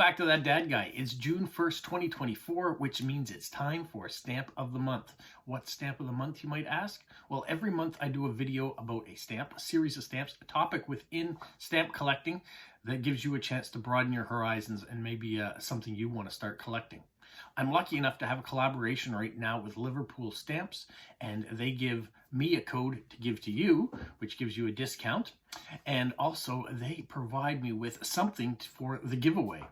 back to That Dad Guy. It's June 1st, 2024, which means it's time for Stamp of the Month. What Stamp of the Month, you might ask? Well, every month I do a video about a stamp, a series of stamps, a topic within stamp collecting that gives you a chance to broaden your horizons and maybe something you want to start collecting. I'm lucky enough to have a collaboration right now with Liverpool Stamps, and they give me a code to give to you, which gives you a discount. And also they provide me with something for the giveaway.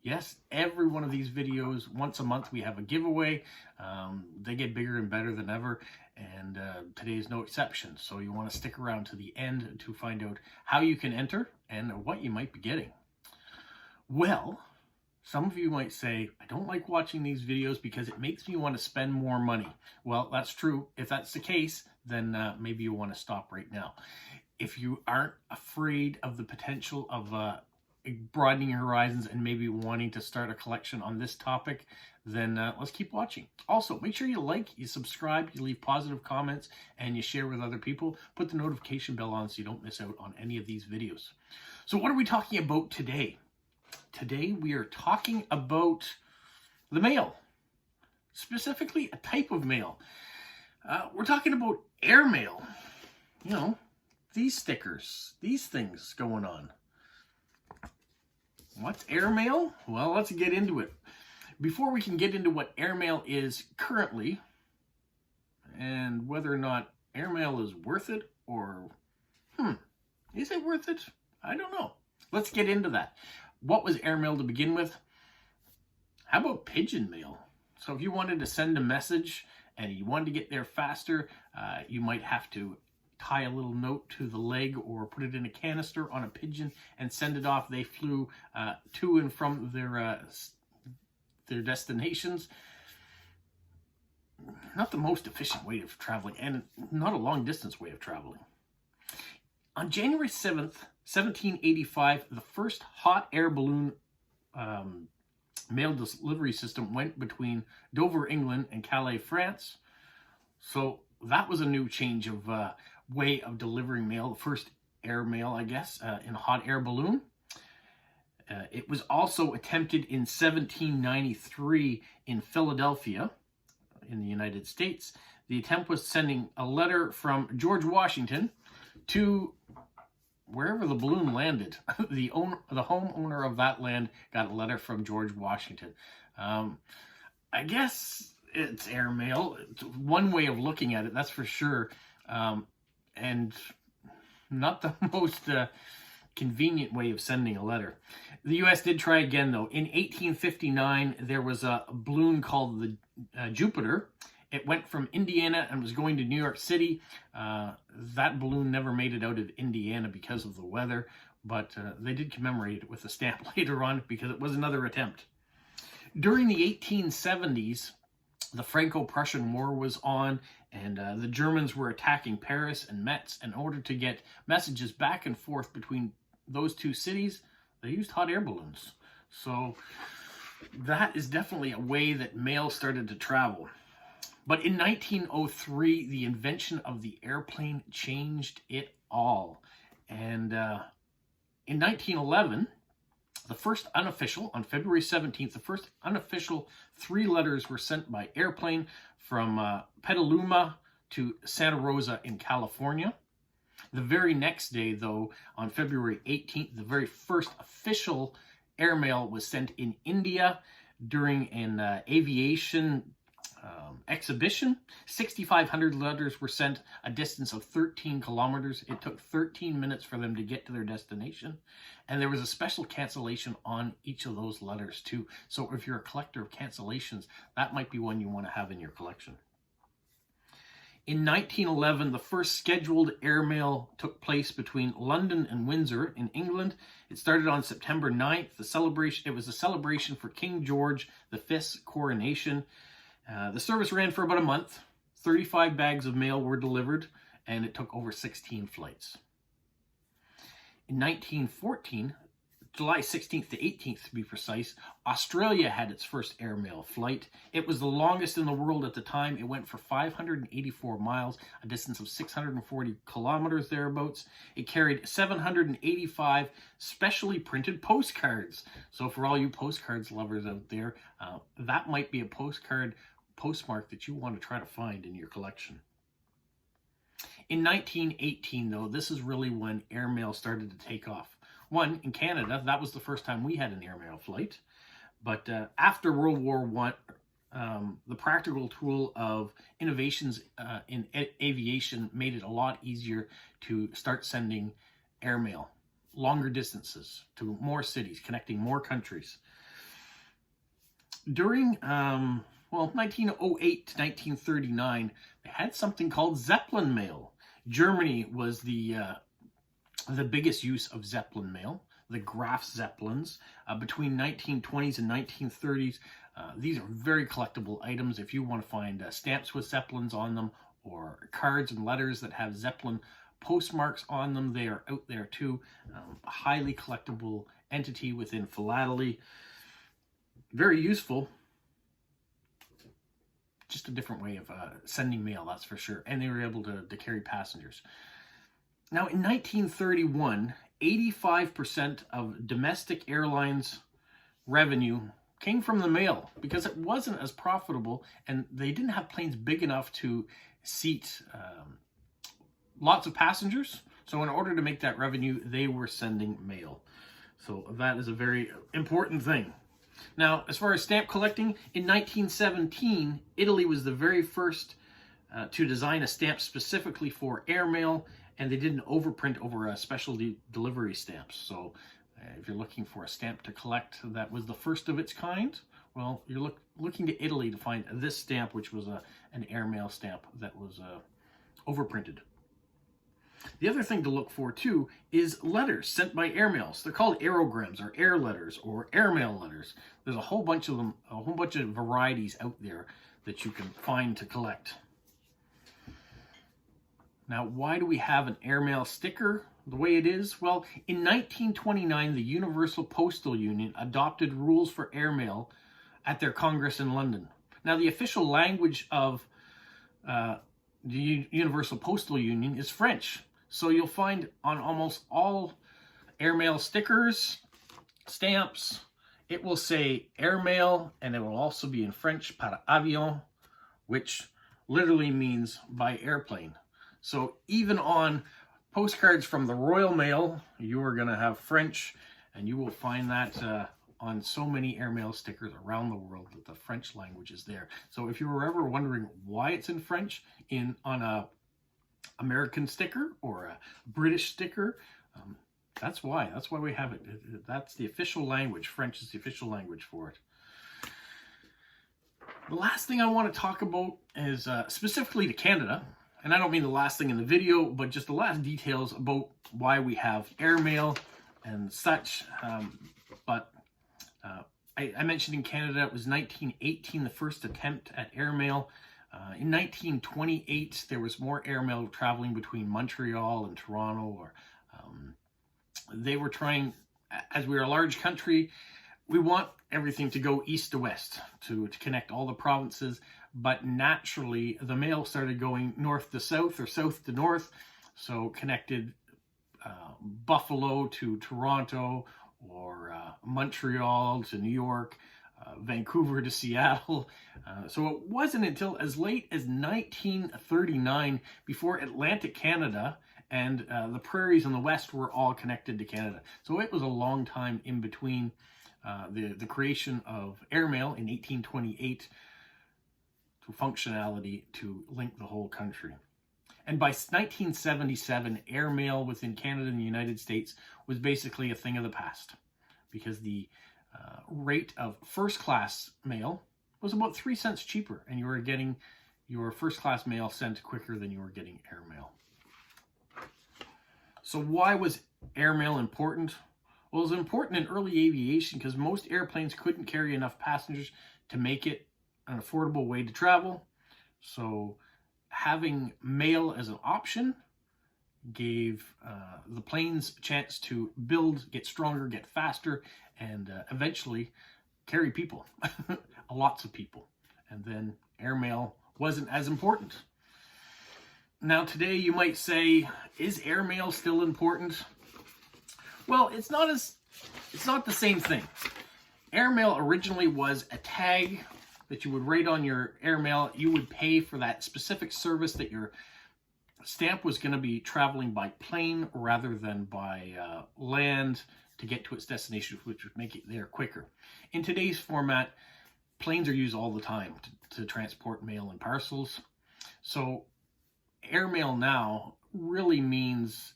Yes, every one of these videos, once a month, we have a giveaway. They get bigger and better than ever, and today is no exception. So you want to stick around to the end to find out how you can enter and what you might be getting. Well, some of you might say, I don't like watching these videos because it makes me want to spend more money. Well, that's true. If that's the case, then maybe you want to stop right now. If you aren't afraid of the potential of broadening your horizons and maybe wanting to start a collection on this topic, then let's keep watching. Also, make sure you like, you subscribe, you leave positive comments, and you share with other people. Put the notification bell on so you don't miss out on any of these videos. So what are we talking about today? Today we are talking about the mail, specifically a type of mail. We're talking about airmail. You know, these stickers, these things going on. What's airmail? Well, let's get into it. Before we can get into what airmail is currently and whether or not airmail is worth it or, is it worth it? I don't know. Let's get into that. What was airmail to begin with? How about pigeon mail? So if you wanted to send a message and you wanted to get there faster, you might have to tie a little note to the leg or put it in a canister on a pigeon and send it off. They flew to and from their destinations. Not the most efficient way of traveling, and not a long distance way of traveling. On January 7th, 1785, the first hot air balloon mail delivery system went between Dover, England and Calais, France. So that was a new change of way of delivering mail. The first air mail, I guess, in a hot air balloon. It was also attempted in 1793 in Philadelphia, in the United States. The attempt was sending a letter from George Washington to wherever the balloon landed. The homeowner of that land got a letter from George Washington. I guess it's airmail. It's one way of looking at it, that's for sure. And not the most convenient way of sending a letter. The U.S. did try again, though. In 1859, there was a balloon called the Jupiter. It went from Indiana and was going to New York City. That balloon never made it out of Indiana because of the weather, but they did commemorate it with a stamp later on because it was another attempt. During the 1870s, the Franco-Prussian War was on, and the Germans were attacking Paris and Metz. In order to get messages back and forth between those two cities, they used hot air balloons. So that is definitely a way that mail started to travel. But in 1903, the invention of the airplane changed it all. And in 1911, the first unofficial, on February 17th, the first unofficial 3 letters were sent by airplane from Petaluma to Santa Rosa in California. The very next day, though, on February 18th, the very first official airmail was sent in India during an aviation exhibition. 6,500 letters were sent a distance of 13 kilometers. It took 13 minutes for them to get to their destination. And there was a special cancellation on each of those letters too. So if you're a collector of cancellations, that might be one you want to have in your collection. In 1911, the first scheduled airmail took place between London and Windsor in England. It started on September 9th. It was a celebration for King George V's coronation. The service ran for about a month. 35 bags of mail were delivered, and it took over 16 flights. In 1914, July 16th to 18th, to be precise, Australia had its first airmail flight. It was the longest in the world at the time. It went for 584 miles, a distance of 640 kilometers thereabouts. It carried 785 specially printed postcards. So for all you postcards lovers out there, that might be a postmark that you want to try to find in your collection. In 1918, though, this is really when airmail started to take off. One, in Canada, that was the first time we had an airmail flight. But after World War I, the practical tool of innovations in aviation made it a lot easier to start sending airmail longer distances to more cities, connecting more countries. During 1908 to 1939, they had something called Zeppelin mail. Germany was the biggest use of Zeppelin mail, the Graf Zeppelins. Between 1920s and 1930s, these are very collectible items. If you want to find stamps with Zeppelins on them, or cards and letters that have Zeppelin postmarks on them, they are out there too. A highly collectible entity within philately. Very useful. Just a different way of sending mail, that's for sure. And they were able to carry passengers. Now, in 1931, 85% of domestic airlines' revenue came from the mail because it wasn't as profitable, and they didn't have planes big enough to seat lots of passengers. So in order to make that revenue, they were sending mail. So that is a very important thing. Now, as far as stamp collecting, in 1917, Italy was the very first to design a stamp specifically for airmail, and they didn't overprint over specialty delivery stamps. So if you're looking for a stamp to collect that was the first of its kind, well, you're looking to Italy to find this stamp, which was an airmail stamp that was overprinted. The other thing to look for, too, is letters sent by airmails. They're called aerograms or air letters or airmail letters. There's a whole bunch of them, a whole bunch of varieties out there that you can find to collect. Now, why do we have an airmail sticker the way it is? Well, in 1929, the Universal Postal Union adopted rules for airmail at their Congress in London. Now, the official language of the Universal Postal Union is French. So you'll find on almost all airmail stickers, stamps, it will say airmail, and it will also be in French, par avion, which literally means by airplane. So even on postcards from the Royal Mail, you are going to have French, and you will find that on so many airmail stickers around the world that the French language is there. So if you were ever wondering why it's in French on a American sticker or a British sticker, that's why we have it. That's the official language. French is the official language for it. The last thing I want to talk about is specifically to Canada, and I don't mean the last thing in the video, but just the last details about why we have airmail and such. I mentioned in Canada it was 1918, the first attempt at airmail. In 1928, there was more airmail traveling between Montreal and Toronto. They were trying, as we're a large country, we want everything to go east to west to connect all the provinces. But naturally, the mail started going north to south or south to north. So connected Buffalo to Toronto, or Montreal to New York, Vancouver to Seattle. So it wasn't until as late as 1939 before Atlantic Canada and the prairies in the west were all connected to Canada. So it was a long time in between the creation of airmail in 1828 to functionality to link the whole country. And by 1977, airmail within Canada and the United States was basically a thing of the past, because the rate of first-class mail was about 3 cents cheaper, and you were getting your first-class mail sent quicker than you were getting airmail. So why was airmail important? Well, it was important in early aviation because most airplanes couldn't carry enough passengers to make it an affordable way to travel. So having mail as an option, gave the planes a chance to build, get stronger, get faster, and eventually carry people, lots of people. And then airmail wasn't as important. Now today you might say, is airmail still important? Well, it's not the same thing. Airmail originally was a tag that you would write on your airmail. You would pay for that specific service that your stamp was going to be traveling by plane rather than by land to get to its destination, which would make it there quicker. In today's format, planes are used all the time to transport mail and parcels. So airmail now really means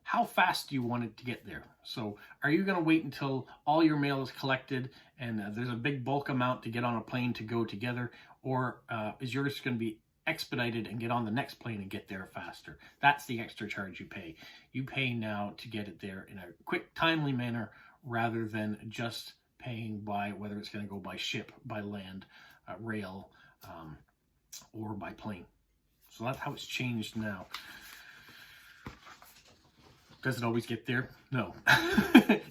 how fast do you want it to get there? So are you going to wait until all your mail is collected and there's a big bulk amount to get on a plane to go together? Or is yours going to be expedited and get on the next plane and get there faster? That's the extra charge you pay. You pay now to get it there in a quick, timely manner rather than just paying by whether it's going to go by ship, by land, rail, or by plane. So that's how it's changed now. Does it always get there? No.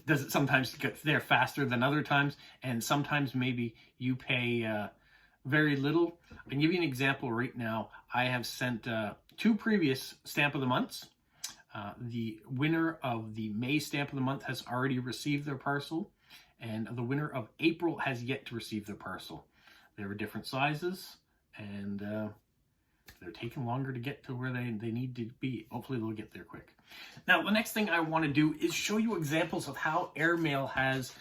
Does it sometimes get there faster than other times? And sometimes maybe you pay very little. I can give you an example right now. I have sent 2 previous Stamp of the Months. The winner of the May Stamp of the Month has already received their parcel, and the winner of April has yet to receive their parcel. They were different sizes, and they're taking longer to get to where they need to be. Hopefully they'll get there quick. Now, the next thing I want to do is show you examples of how airmail has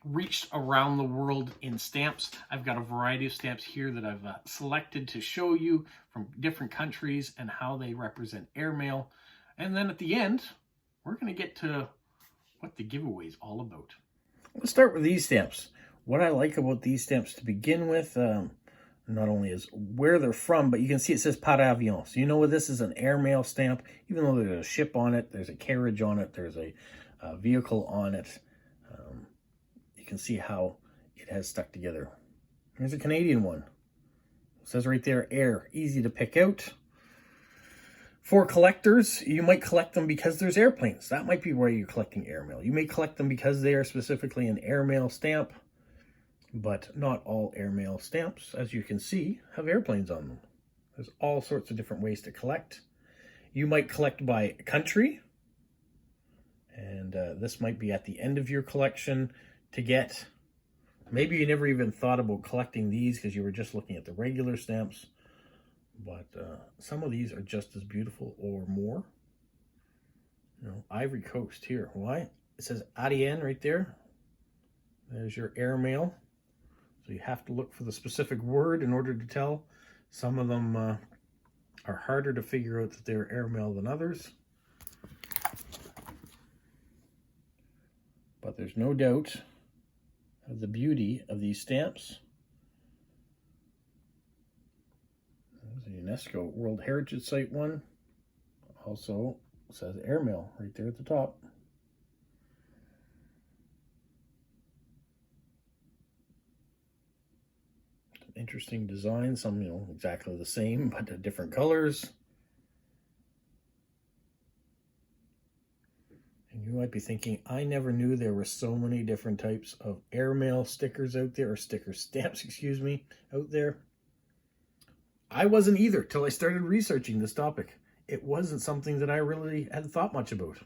reached around the world in stamps. I've got a variety of stamps here that I've selected to show you from different countries and how they represent airmail. And then at the end, we're going to get to what the giveaway is all about. Let's start with these stamps. What I like about these stamps to begin with, not only is where they're from, but you can see it says par avion. So you know this is an airmail stamp, even though there's a ship on it, there's a carriage on it, there's a vehicle on it. You can see how it has stuck together. Here's a Canadian one. It says right there, air, easy to pick out. For collectors, you might collect them because there's airplanes. That might be why you're collecting airmail. You may collect them because they are specifically an airmail stamp, but not all airmail stamps, as you can see, have airplanes on them. There's all sorts of different ways to collect. You might collect by country, and this might be at the end of your collection to get. Maybe you never even thought about collecting these because you were just looking at the regular stamps, but some of these are just as beautiful or more. You know, Ivory Coast here. Why? It says Adien right there. There's your airmail. So you have to look for the specific word in order to tell. Some of them are harder to figure out that they're airmail than others. But there's no doubt of the beauty of these stamps. There's a UNESCO World Heritage Site one. Also says airmail right there at the top. Interesting design, some, you know, exactly the same, but different colors. And you might be thinking, I never knew there were so many different types of airmail stickers out there, or sticker stamps, excuse me, out there. I wasn't either till I started researching this topic. It wasn't something that I really had thought much about.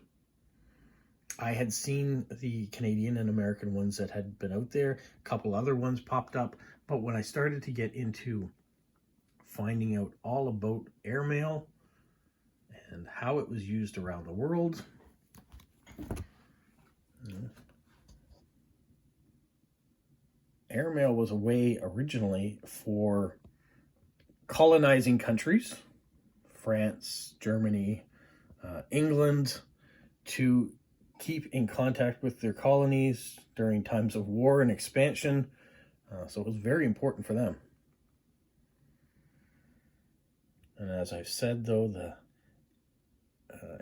I had seen the Canadian and American ones that had been out there. A couple other ones popped up. But when I started to get into finding out all about airmail and how it was used around the world, airmail was a way originally for colonizing countries, France, Germany, England, to keep in contact with their colonies during times of war and expansion. So it was very important for them. And as I've said, though, the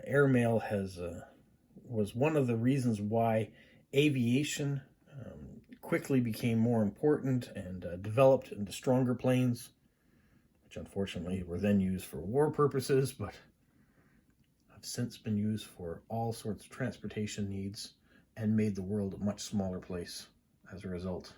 airmail was one of the reasons why aviation quickly became more important and developed into stronger planes. which unfortunately were then used for war purposes, but have since been used for all sorts of transportation needs and made the world a much smaller place as a result.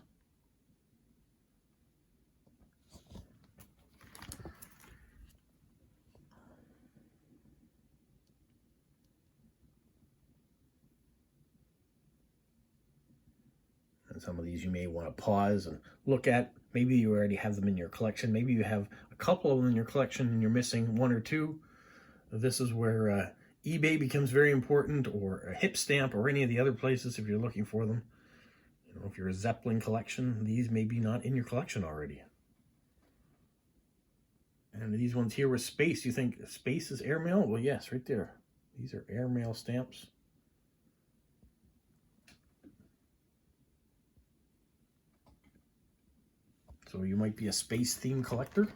And some of these you may want to pause and look at. Maybe you already have them in your collection. Maybe you have a couple of them in your collection and you're missing one or two. This is where eBay becomes very important, or a hip stamp, or any of the other places if you're looking for them. You know, if you're a Zeppelin collection, these may be not in your collection already. And these ones here with space, you think space is airmail? Well, yes, right there. These are airmail stamps. So you might be a space theme collector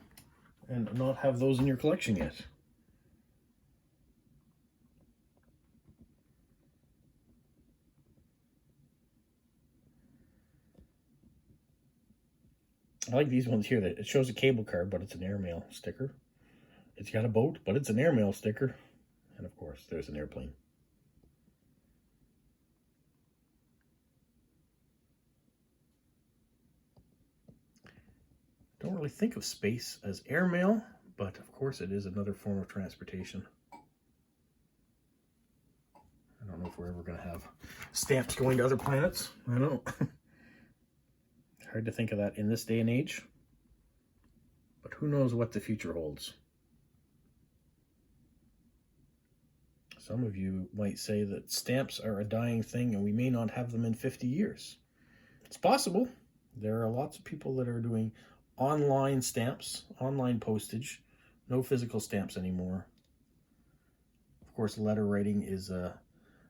and not have those in your collection yet. I like these ones here that it shows a cable car, but it's an airmail sticker. It's got a boat, but it's an airmail sticker. And of course, there's an airplane. Don't really think of space as airmail, but of course it is another form of transportation. I don't know if we're ever going to have stamps going to other planets. I don't know. Hard to think of that in this day and age. But who knows what the future holds. Some of you might say that stamps are a dying thing and we may not have them in 50 years. It's possible. There are lots of people that are doing online stamps, online postage, no physical stamps anymore. Of course, letter writing is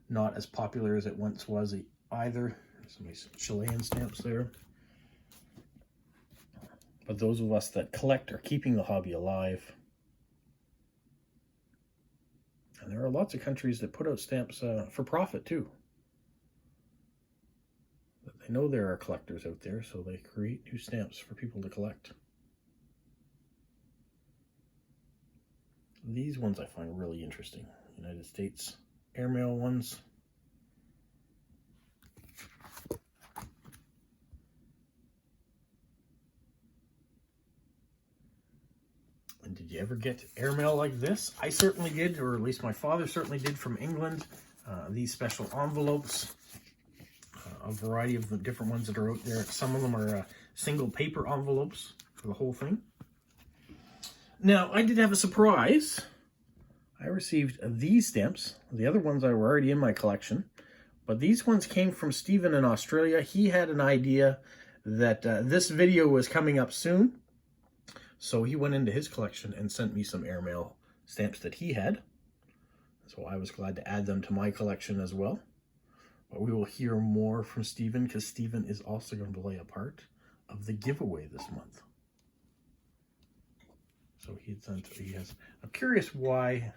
not as popular as it once was either. Some nice Chilean stamps there. But those of us that collect are keeping the hobby alive. And there are lots of countries that put out stamps for profit too. But they know there are collectors out there, so they create new stamps for people to collect. These ones I find really interesting. United States airmail ones. And did you ever get airmail like this? I certainly did, or at least my father certainly did, from England. These special envelopes, a variety of the different ones that are out there. Some of them are single paper envelopes for the whole thing. Now, I did have a surprise. I received these stamps. The other ones were already in my collection, but these ones came from Stephen in Australia. He had an idea that this video was coming up soon, so he went into his collection and sent me some airmail stamps that he had. So I was glad to add them to my collection as well. But we will hear more from Stephen, because Stephen is also going to play a part of the giveaway this month. So he has. I'm curious why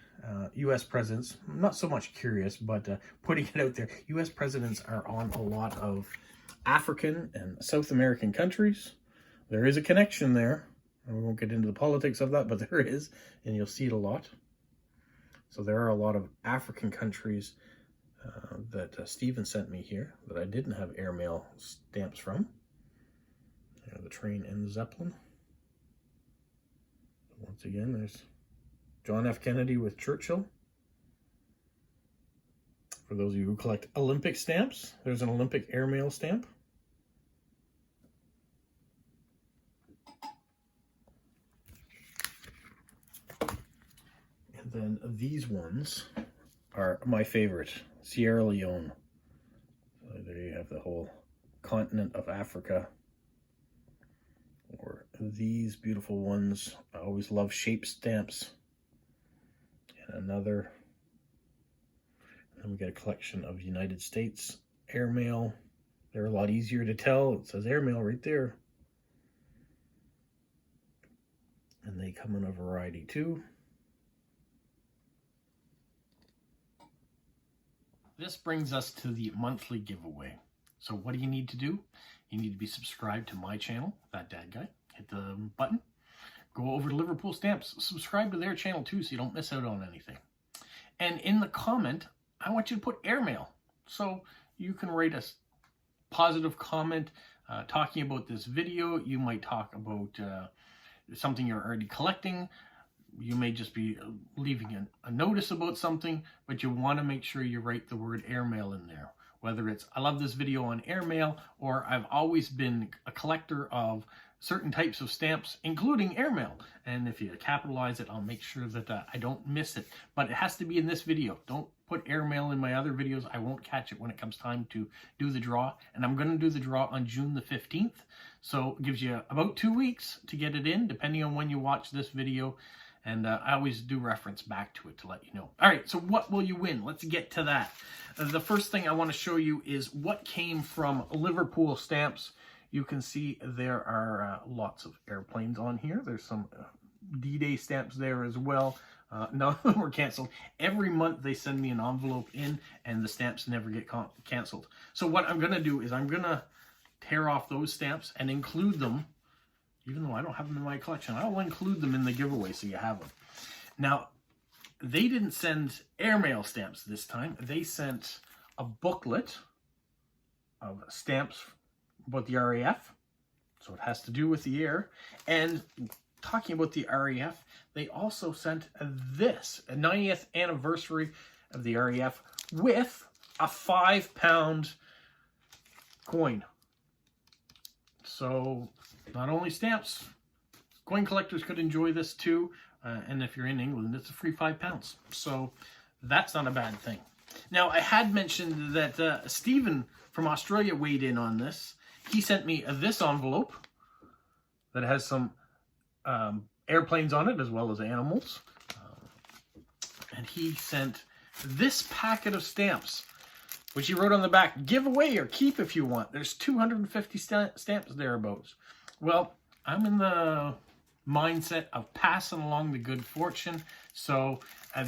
U.S. presidents, not so much curious, but putting it out there, U.S. presidents are on a lot of African and South American countries. There is a connection there. And we won't get into the politics of that, but there is, and you'll see it a lot. So there are a lot of African countries that Stephen sent me here that I didn't have airmail stamps from. The train and the Zeppelin. Once again, there's John F. Kennedy with Churchill. For those of you who collect Olympic stamps, there's an Olympic airmail stamp. And then these ones are my favorite, Sierra Leone. So there you have the whole continent of Africa. Or these beautiful ones. I always love shape stamps. And another. And then we got a collection of United States airmail. They're a lot easier to tell. It says airmail right there. And they come in a variety too. This brings us to the monthly giveaway. So what do you need to do? You need to be subscribed to my channel, That Dad Guy. Hit the button. go over to Liverpool Stamps. Subscribe to their channel too so you don't miss out on anything. And in the comment, I want you to put airmail. So you can write a positive comment talking about this video. You might talk about something you're already collecting. You may just be leaving a notice about something, but you want to make sure you write the word airmail in there. Whether it's, I love this video on airmail, or I've always been a collector of certain types of stamps, including airmail. And if you capitalize it, I'll make sure that I don't miss it. But it has to be in this video. Don't put airmail in my other videos. I won't catch it when it comes time to do the draw. And I'm going to do the draw on June the 15th. So it gives you about 2 weeks to get it in, depending on when you watch this video. And I always do reference back to it to let you know. All right, so what will you win? Let's get to that. The first thing I want to show you is what came from Liverpool Stamps. You can see there are lots of airplanes on here. There's some D-Day stamps there as well. None of them were canceled. Every month they send me an envelope in, and the stamps never get canceled. So what I'm going to do is I'm going to tear off those stamps and include them. Even though I don't have them in my collection, I'll include them in the giveaway so you have them. Now, they didn't send airmail stamps this time. They sent a booklet of stamps about the RAF. So it has to do with the air. And talking about the RAF, they also sent this, a 90th anniversary of the RAF with a £5 coin. So not only stamps, coin collectors could enjoy this too. And if you're in England, it's a free £5. So that's not a bad thing. Now, I had mentioned that Stephen from Australia weighed in on this. He sent me this envelope that has some airplanes on it as well as animals. And he sent this packet of stamps, which he wrote on the back, give away or keep if you want. There's 250 stamps thereabouts. Well, I'm in the mindset of passing along the good fortune. So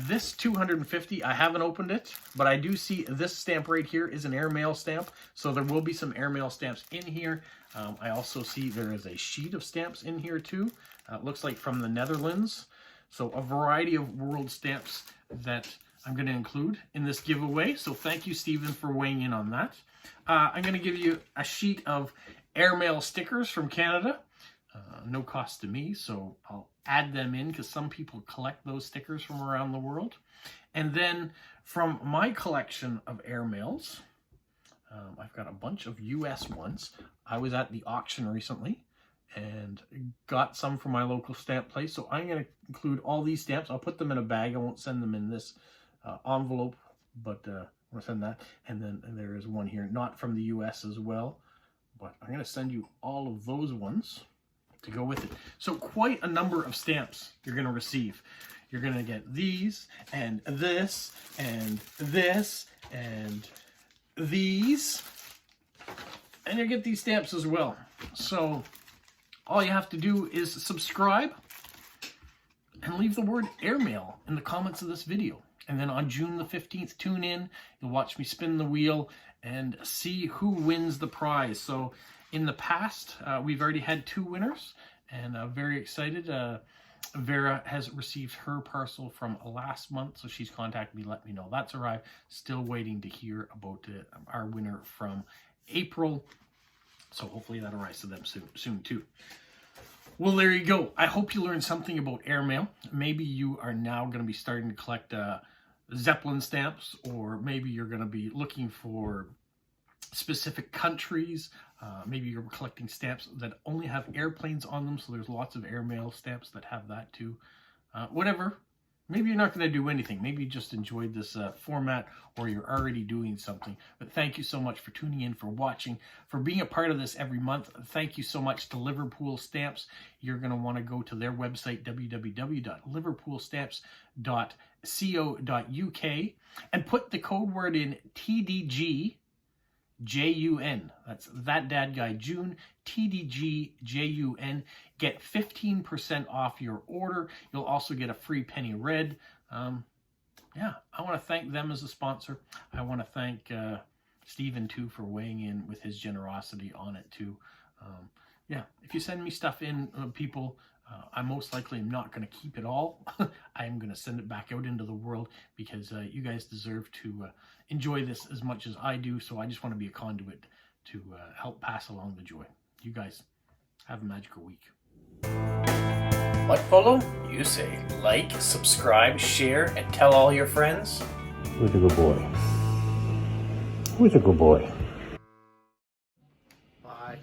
this 250, I haven't opened it, but I do see this stamp right here is an airmail stamp. So there will be some airmail stamps in here. I also see there is a sheet of stamps in here too. It looks like from the Netherlands. So a variety of world stamps that I'm going to include in this giveaway. So thank you, Stephen, for weighing in on that. I'm going to give you a sheet of airmail stickers from Canada. No cost to me, so I'll add them in because some people collect those stickers from around the world. And then from my collection of airmails, I've got a bunch of US ones. I was at the auction recently and got some from my local stamp place. So I'm going to include all these stamps. I'll put them in a bag. I won't send them in this envelope, but I'll send that. And then there is one here, not from the US as well, but I'm going to send you all of those ones to go with it. So quite a number of stamps you're going to receive. You're going to get these and this and this and these, and you get these stamps as well. So all you have to do is subscribe and leave the word airmail in the comments of this video. And then on June the 15th, tune in. You'll watch me spin the wheel and see who wins the prize. So in the past, we've already had 2 winners, and I'm very excited. Vera has received her parcel from last month, so she's contacted me, let me know that's arrived. Still waiting to hear about our winner from April, so hopefully that arrives to them soon too. Well, there you go. I hope you learned something about airmail. Maybe you are now going to be starting to collect Zeppelin stamps, or maybe you're going to be looking for specific countries. Maybe you're collecting stamps that only have airplanes on them, so there's lots of airmail stamps that have that too. Whatever. Maybe you're not going to do anything. Maybe you just enjoyed this format, or you're already doing something. But thank you so much for tuning in, for watching, for being a part of this every month. Thank you so much to Liverpool Stamps. You're going to want to go to their website, www.liverpoolstamps.co.uk, and put the code word in TDG JUN. That's that dad guy June, TDG JUN. Get 15% off your order. You'll also get a free penny red. Yeah, I want to thank them as a sponsor. I want to thank Stephen too for weighing in with his generosity on it too. Yeah, if you send me stuff in, people, I most likely am not going to keep it all. I am going to send it back out into the world because you guys deserve to enjoy this as much as I do. So I just want to be a conduit to help pass along the joy. You guys have a magical week. What, Polo? You say like, subscribe, share, and tell all your friends. Who's a good boy? Who's a good boy? Bye.